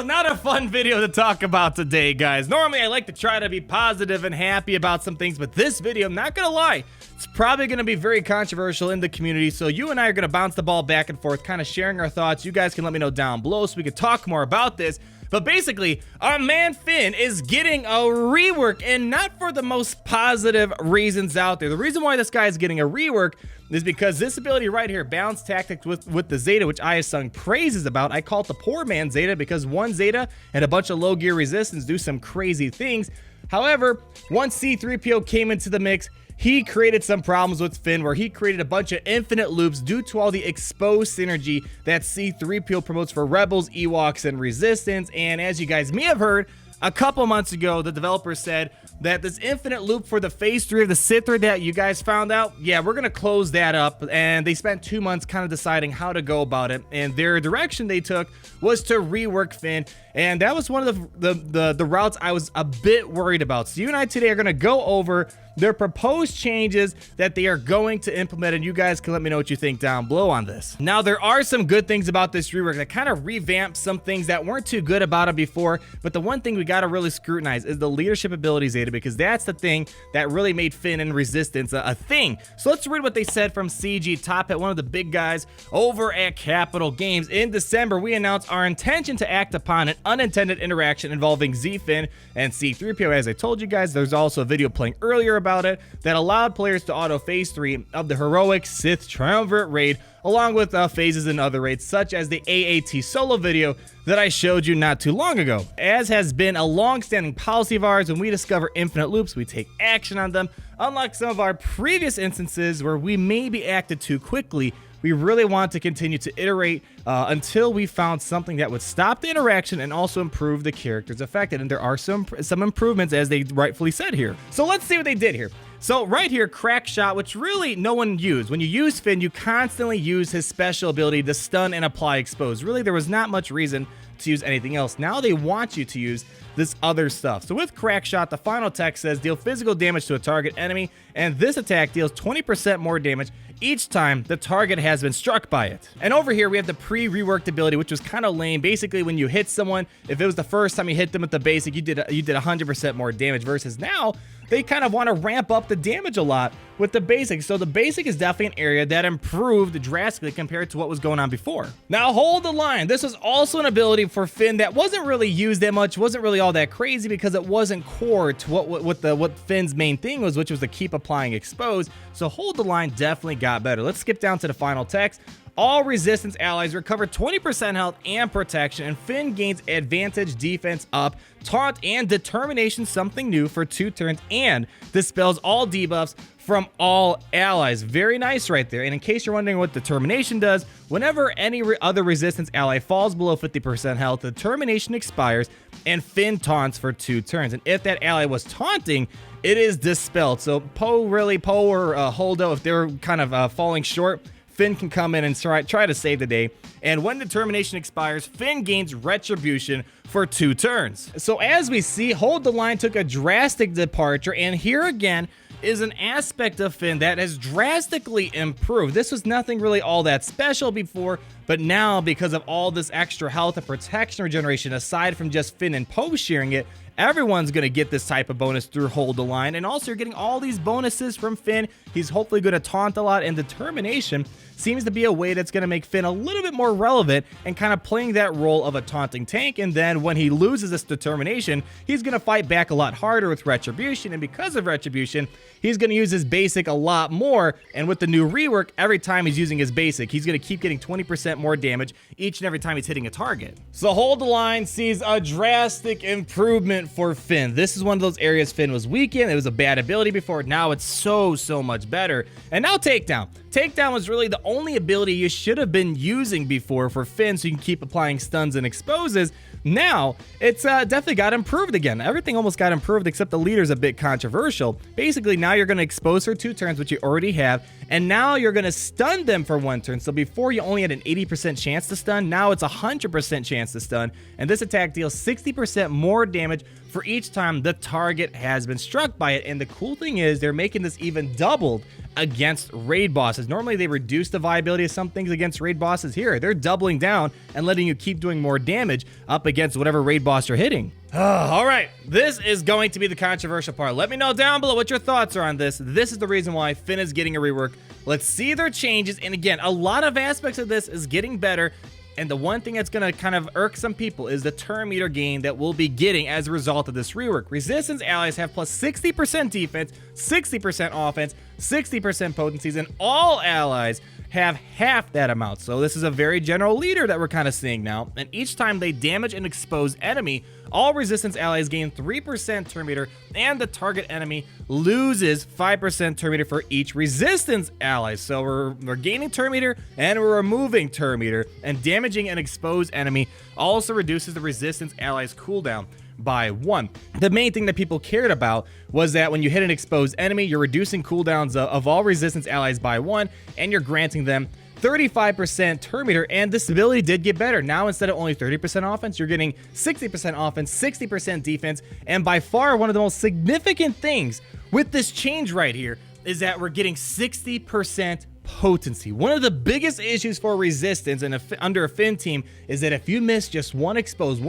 not a fun video to talk about today, guys. Normally, I like to try to be positive and happy about some things, but this video, I'm not gonna lie, it's probably gonna be very controversial in the community, so you and I are gonna bounce the ball back and forth, kind of sharing our thoughts. You guys can let me know down below so we can talk more about this. But basically, our man Finn is getting a rework, and not for the most positive reasons out there. The reason why this guy is getting a rework is because this ability right here, Balance Tactics with the Zeta, which I have sung praises about. I call it the poor man Zeta because one Zeta and a bunch of low gear resistance do some crazy things. However, once C3PO came into the mix, he created some problems with Finn where he created a bunch of infinite loops due to all the exposed synergy that C3PO promotes for Rebels, Ewoks, and Resistance. And as you guys may have heard, a couple months ago, the developers said that this infinite loop for the Phase 3 of the Sith that you guys found out, yeah, we're going to close that up. And they spent 2 months kind of deciding how to go about it. And their direction they took was to rework Finn. And that was one of the routes I was a bit worried about. So you and I today are going to go over their proposed changes that they are going to implement, and you guys can let me know what you think down below on this. Now, there are some good things about this rework that kind of revamp some things that weren't too good about it before, but the one thing we got to really scrutinize is the leadership ability Zeta, because that's the thing that really made Finn and Resistance a thing. So let's read what they said from CG Top Hat, one of the big guys over at Capital Games. In December, we announced our intention to act upon an unintended interaction involving Z-Finn and C3PO. As I told you guys, there's also a video playing earlier about it that allowed players to auto Phase 3 of the heroic Sith Triumvirate raid, along with phases in other raids, such as the AAT solo video that I showed you not too long ago. As has been a long-standing policy of ours, when we discover infinite loops, we take action on them. Unlike some of our previous instances where we maybe acted too quickly, we really want to continue to iterate until we found something that would stop the interaction and also improve the characters affected. And there are some improvements, as they rightfully said here. So let's see what they did here. So right here, Crack Shot, which really no one used. When you use Finn, you constantly use his special ability to stun and apply expose. Really, there was not much reason to use anything else. Now they want you to use this other stuff. So with Crack Shot, the final text says deal physical damage to a target enemy, and this attack deals 20% more damage each time the target has been struck by it. And over here we have the pre-reworked ability, which was kind of lame. Basically, when you hit someone, if it was the first time you hit them with the basic, you did 100% more damage, versus now they kind of want to ramp up the damage a lot with the basic. So the basic is definitely an area that improved drastically compared to what was going on before. Now hold the line. This was also an ability for Finn that wasn't really used that much, wasn't really all that crazy because it wasn't core to what Finn's main thing was, which was to keep applying expose. So hold the line definitely got better. Let's skip down to the final text. All Resistance allies recover 20% health and protection, and Finn gains advantage defense up, taunt, and determination, something new, for 2 turns, and dispels all debuffs from all allies. Very nice right there. And in case you're wondering what determination does, whenever any other Resistance ally falls below 50% health, the determination expires and Finn taunts for 2 turns. And if that ally was taunting, it is dispelled. So Poe or Holdo, if they're kind of falling short, Finn can come in and try to save the day. And when determination expires, Finn gains retribution for 2 turns. So as we see, Hold the Line took a drastic departure, and here again is an aspect of Finn that has drastically improved. This was nothing really all that special before, but now because of all this extra health and protection regeneration, aside from just Finn and Poe sharing it, everyone's going to get this type of bonus through Hold the Line. And also you're getting all these bonuses from Finn. He's hopefully going to taunt a lot, and determination seems to be a way that's going to make Finn a little bit more relevant and kind of playing that role of a taunting tank. And then when he loses this determination, he's going to fight back a lot harder with retribution. And because of retribution, he's going to use his basic a lot more. And with the new rework, every time he's using his basic, he's going to keep getting 20% more damage each and every time he's hitting a target. So Hold the Line sees a drastic improvement for Finn. This is one of those areas Finn was weak in. It was a bad ability before. Now it's so much better. And now Takedown. Takedown was really the only ability you should have been using before for Finn, so you can keep applying stuns and exposes. Now, it's definitely got improved again. Everything almost got improved except the leader's a bit controversial. Basically, now you're going to expose for 2 turns, which you already have, and now you're going to stun them for 1 turn. So before you only had an 80% chance to stun, now it's a 100% chance to stun, and this attack deals 60% more damage for each time the target has been struck by it. And the cool thing is they're making this even doubled against raid bosses. Normally they reduce the viability of some things against raid bosses. Here, they're doubling down and letting you keep doing more damage up against whatever raid boss you're hitting. All right, this is going to be the controversial part. Let me know down below what your thoughts are on this. This is the reason why Finn is getting a rework. Let's see their changes. And again, a lot of aspects of this is getting better. And the one thing that's going to kind of irk some people is the turn meter gain that we'll be getting as a result of this rework. Resistance allies have plus 60% defense, 60% offense, 60% potencies, and all allies have half that amount. So this is a very general leader that we're kind of seeing now. And each time they damage an exposed enemy, all resistance allies gain 3% turn meter, and the target enemy loses 5% turn meter for each resistance ally. So we're gaining turn meter and we're removing turn meter, and damaging an exposed enemy also reduces the resistance allies cooldown by 1. The main thing that people cared about was that when you hit an exposed enemy, you're reducing cooldowns of all resistance allies by 1, and you're granting them 35% turn meter, and this ability did get better. Now, instead of only 30% offense, you're getting 60% offense, 60% defense, and by far one of the most significant things with this change right here is that we're getting 60% potency. One of the biggest issues for resistance and under a Finn team is that if you miss just one exposed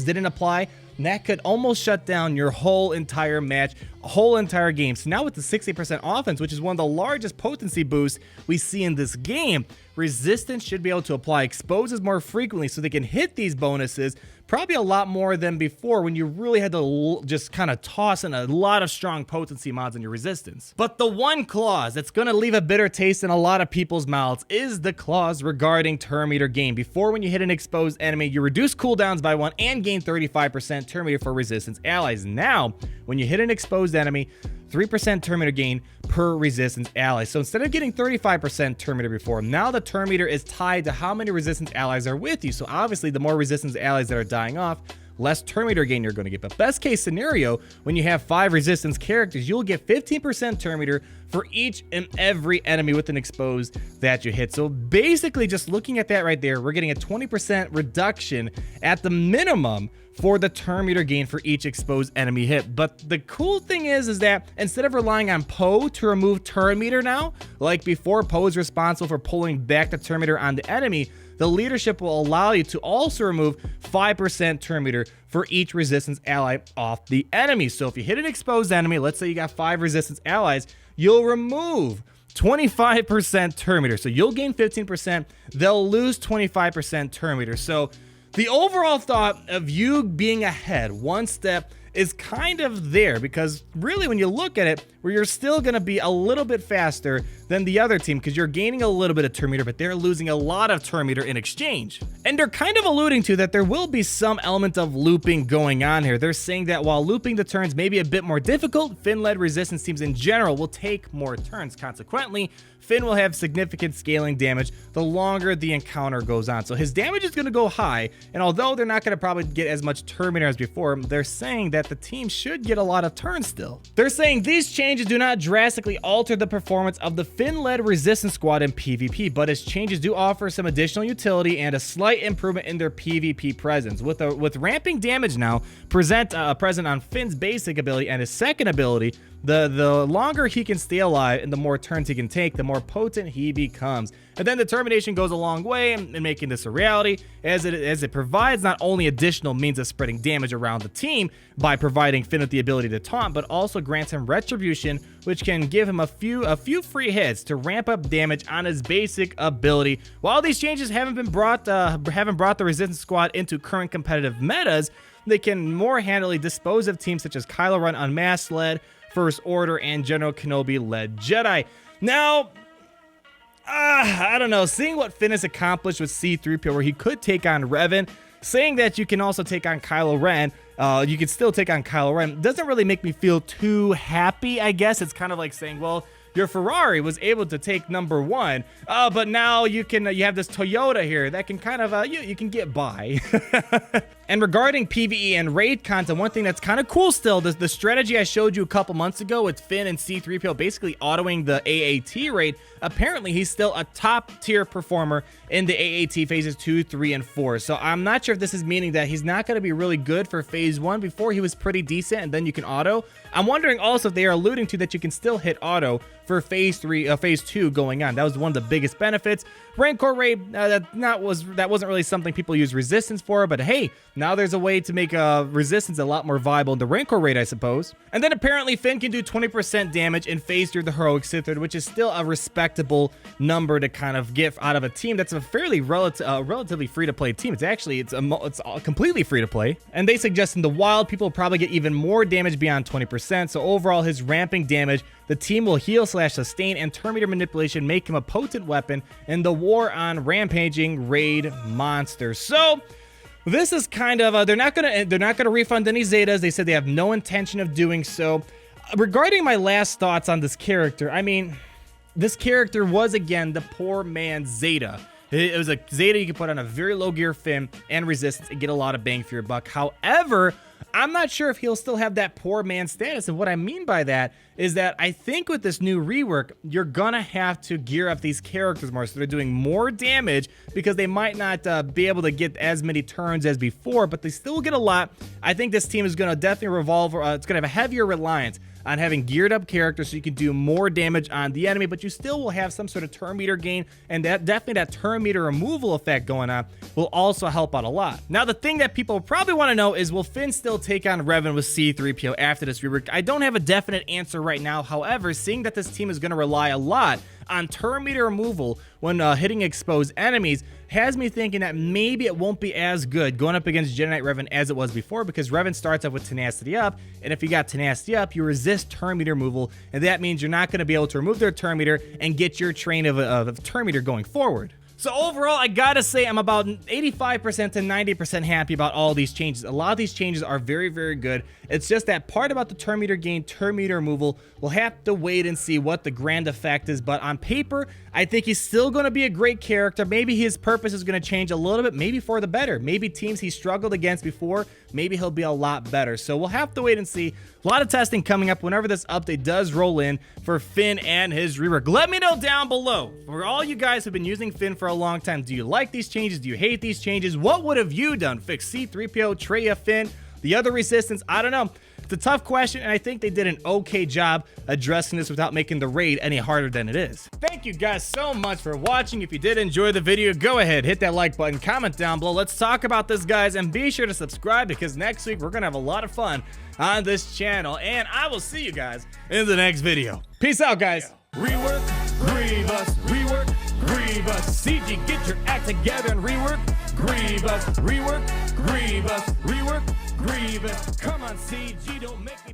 didn't apply, that could almost shut down your whole entire match, whole entire game. So now with the 60% offense, which is one of the largest potency boosts we see in this game, resistance should be able to apply exposes more frequently so they can hit these bonuses probably a lot more than before, when you really had to just kind of toss in a lot of strong potency mods in your resistance. But the one clause that's going to leave a bitter taste in a lot of people's mouths is the clause regarding turn meter gain. Before, when you hit an exposed enemy, you reduce cooldowns by 1 and gain 35% turn meter for resistance allies. Now, when you hit an exposed enemy, 3% turn meter gain per resistance ally. So instead of getting 35% turn meter before, now the turn meter is tied to how many resistance allies are with you. So obviously, the more resistance allies that are dying off, less turn meter gain you're going to get. But best case scenario, when you have 5 resistance characters, you'll get 15% turn meter for each and every enemy with an exposed that you hit. So basically, just looking at that right there, we're getting a 20% reduction at the minimum for the turn meter gain for each exposed enemy hit. But the cool thing is that instead of relying on Poe to remove turn meter now, like before, Poe is responsible for pulling back the turn meter on the enemy, the leadership will allow you to also remove 5% turn meter for each resistance ally off the enemy. So if you hit an exposed enemy, let's say you got 5 resistance allies, you'll remove 25% turn meter. So you'll gain 15%, they'll lose 25% turn meter. So the overall thought of you being ahead one step is kind of there, because really when you look at it, where you're still going to be a little bit faster than the other team, because you're gaining a little bit of turn meter, but they're losing a lot of turn meter in exchange. And they're kind of alluding to that there will be some element of looping going on here. They're saying that while looping the turns may be a bit more difficult, Finn-led resistance teams in general will take more turns. Consequently, Finn will have significant scaling damage the longer the encounter goes on. So his damage is going to go high, and although they're not going to probably get as much turn meter as before, they're saying that the team should get a lot of turns still. They're saying these changes do not drastically alter the performance of the Finn-led resistance squad in PvP, but his changes do offer some additional utility and a slight improvement in their PvP presence. With ramping damage now present on Finn's basic ability and his second ability, the longer he can stay alive and the more turns he can take, the more potent he becomes. And then determination goes a long way in making this a reality, as it provides not only additional means of spreading damage around the team by providing Finn with the ability to taunt, but also grants him retribution, which can give him a few free hits to ramp up damage on his basic ability. While these changes haven't brought the resistance squad into current competitive metas, they can more handily dispose of teams such as Kylo Ren Unmasked-led, First Order, and General Kenobi-led Jedi. Now, I don't know, seeing what Finn has accomplished with C-3PO, where he could take on Reven, saying that you can also take on Kylo Ren, you can still take on Kylo Ren, doesn't really make me feel too happy, I guess. It's kind of like saying, well, your Ferrari was able to take number 1, but now you have this Toyota here that can kind of, you can get by. And regarding PvE and raid content, one thing that's kind of cool still, the strategy I showed you a couple months ago with Finn and C-3PO basically autoing the AAT raid, apparently he's still a top tier performer in the AAT phases 2, 3, and 4. So I'm not sure if this is meaning that he's not going to be really good for phase 1. Before he was pretty decent and then you can auto. I'm wondering also if they are alluding to that you can still hit auto for phase 2 going on. That was one of the biggest benefits. Rancor raid, that wasn't really something people use resistance for, but hey, now there's a way to make resistance a lot more viable in the Rancor raid, I suppose. And then apparently Finn can do 20% damage in phase 3 of the heroic Sith Lord, which is still a respectable number to kind of get out of a team that's a fairly relatively free-to-play team. It's completely free-to-play. And they suggest in the wild, people will probably get even more damage beyond 20%. So overall, his ramping damage, the team will heal / sustain, and turn meter manipulation make him a potent weapon in the war on rampaging raid monsters. So this is kind of they're not gonna refund any Zetas. They said they have no intention of doing so. Regarding my last thoughts on this character, I mean, this character was again the poor man's Zeta. It was a Zeta you could put on a very low gear Finn and resistance and get a lot of bang for your buck. However, I'm not sure if he'll still have that poor man status. And what I mean by that is that I think with this new rework, you're gonna have to gear up these characters more so they're doing more damage, because they might not be able to get as many turns as before, but they still get a lot. I think this team is gonna definitely revolve, it's gonna have a heavier reliance on having geared up characters so you can do more damage on the enemy, but you still will have some sort of turn meter gain, and that turn meter removal effect going on will also help out a lot. Now, the thing that people probably want to know is, will Finn still take on Reven with C-3PO after this rework? I don't have a definite answer right now. However, seeing that this team is going to rely a lot on turn meter removal when hitting exposed enemies has me thinking that maybe it won't be as good going up against Jedi Knight Reven as it was before, because Reven starts off with tenacity up, and if you got tenacity up, you resist turn meter removal, and that means you're not going to be able to remove their turn meter and get your train of turn meter going forward. So overall, I gotta say I'm about 85% to 90% happy about all these changes. A lot of these changes are very, very good. It's just that part about the turn meter gain, turn meter removal, we'll have to wait and see what the grand effect is. But on paper, I think he's still going to be a great character. Maybe his purpose is going to change a little bit, maybe for the better. Maybe teams he struggled against before, maybe he'll be a lot better. So we'll have to wait and see. A lot of testing coming up whenever this update does roll in for Finn and his rework. Let me know down below, for all you guys who've been using Finn for a long time, do you like these changes? Do you hate these changes? What would have you done? Fix C-3PO, Traya, Finn, the other resistance? I don't know. It's a tough question, and I think they did an okay job addressing this without making the raid any harder than it is. Thank you guys so much for watching. If you did enjoy the video, go ahead, hit that like button, comment down below. Let's talk about this, guys, and be sure to subscribe, because next week we're gonna have a lot of fun on this channel, and I will see you guys in the next video. Peace out, guys. Rework, Grievous, rework, Grievous. CG, get your act together and rework, Grievous, rework, Grievous, rework, Grievous. Come on, CG, don't make me